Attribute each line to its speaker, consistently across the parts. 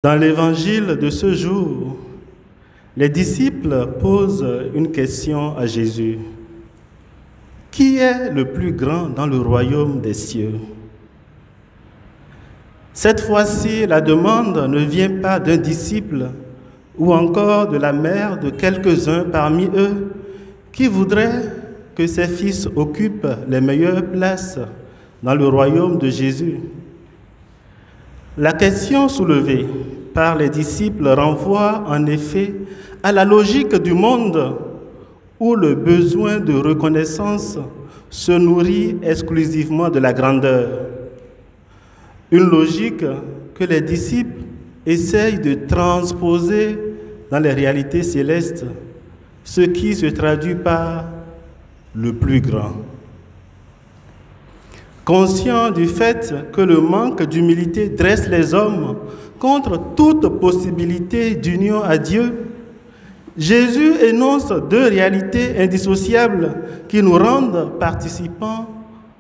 Speaker 1: Dans l'évangile de ce jour, les disciples posent une question à Jésus. Qui est le plus grand dans le royaume des cieux? Cette fois-ci, la demande ne vient pas d'un disciple ou encore de la mère de quelques-uns parmi eux qui voudraient que ses fils occupent les meilleures places dans le royaume de Jésus. La question soulevée par les disciples renvoie en effet à la logique du monde où le besoin de reconnaissance se nourrit exclusivement de la grandeur. Une logique que les disciples essayent de transposer dans les réalités célestes, ce qui se traduit par le plus grand. Conscient du fait que le manque d'humilité dresse les hommes contre toute possibilité d'union à Dieu, Jésus énonce deux réalités indissociables qui nous rendent participants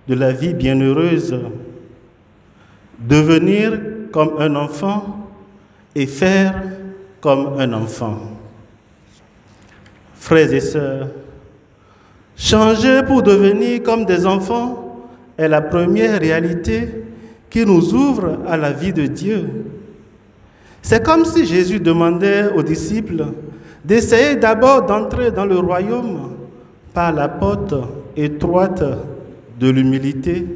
Speaker 1: de la vie bienheureuse. Devenir comme un enfant et faire comme un enfant. Frères et sœurs, changer pour devenir comme des enfants est la première réalité qui nous ouvre à la vie de Dieu. C'est comme si Jésus demandait aux disciples d'essayer d'abord d'entrer dans le royaume par la porte étroite de l'humilité,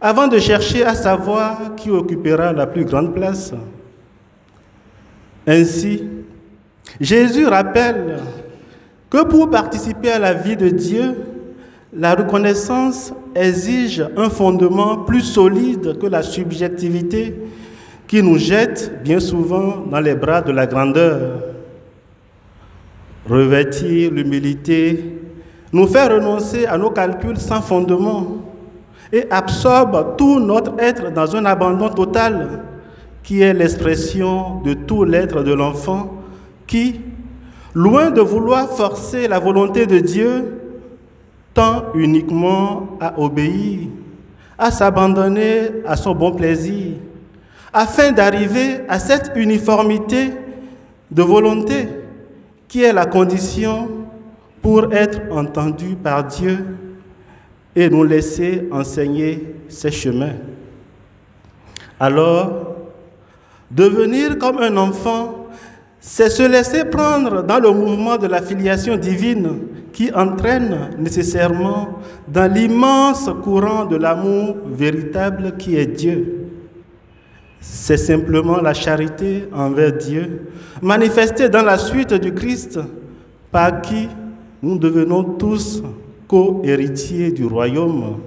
Speaker 1: avant de chercher à savoir qui occupera la plus grande place. Ainsi, Jésus rappelle que pour participer à la vie de Dieu, la reconnaissance exige un fondement plus solide que la subjectivité qui nous jette bien souvent dans les bras de la grandeur. Revêtir l'humilité nous fait renoncer à nos calculs sans fondement et absorbe tout notre être dans un abandon total qui est l'expression de tout l'être de l'enfant qui, loin de vouloir forcer la volonté de Dieu, tend uniquement à obéir, à s'abandonner à son bon plaisir, afin d'arriver à cette uniformité de volonté qui est la condition pour être entendu par Dieu et nous laisser enseigner ses chemins. Alors, devenir comme un enfant, c'est se laisser prendre dans le mouvement de la filiation divine qui entraîne nécessairement dans l'immense courant de l'amour véritable qui est Dieu. C'est simplement la charité envers Dieu, manifestée dans la suite du Christ, par qui nous devenons tous co-héritiers du royaume.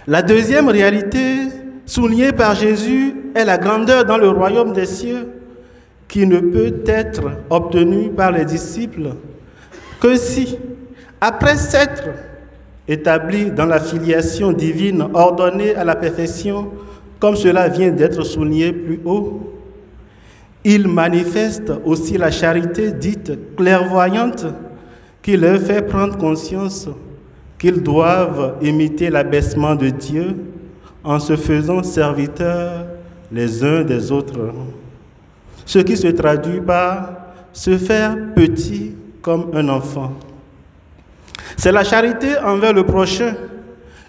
Speaker 1: La deuxième réalité soulignée par Jésus est la grandeur dans le royaume des cieux, qui ne peut être obtenue par les disciples que si, après s'être établis dans la filiation divine ordonnée à la perfection, comme cela vient d'être souligné plus haut, ils manifestent aussi la charité dite clairvoyante qui leur fait prendre conscience qu'ils doivent imiter l'abaissement de Dieu en se faisant serviteurs les uns des autres. Ce qui se traduit par se faire petit comme un enfant. C'est la charité envers le prochain,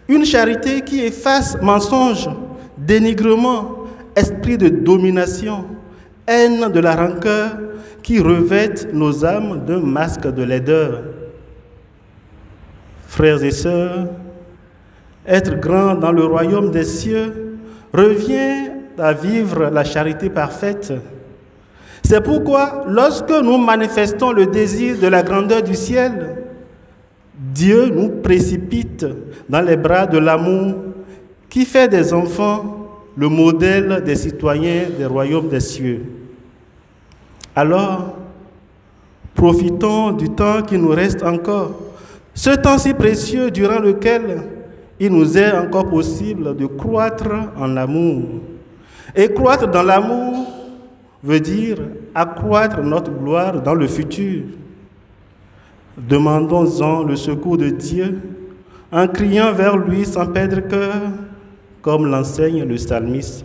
Speaker 1: une charité qui efface mensonge, dénigrement, esprit de domination, haine de la rancœur qui revêtent nos âmes d'un masque de laideur. Frères et sœurs, être grand dans le royaume des cieux revient à vivre la charité parfaite. C'est pourquoi, lorsque nous manifestons le désir de la grandeur du ciel, Dieu nous précipite dans les bras de l'amour qui fait des enfants le modèle des citoyens des royaumes des cieux. Alors, profitons du temps qui nous reste encore, ce temps si précieux durant lequel il nous est encore possible de croître en amour. Et croître dans l'amour veut dire accroître notre gloire dans le futur. Demandons-en le secours de Dieu en criant vers lui sans perdre cœur, comme l'enseigne le psalmiste.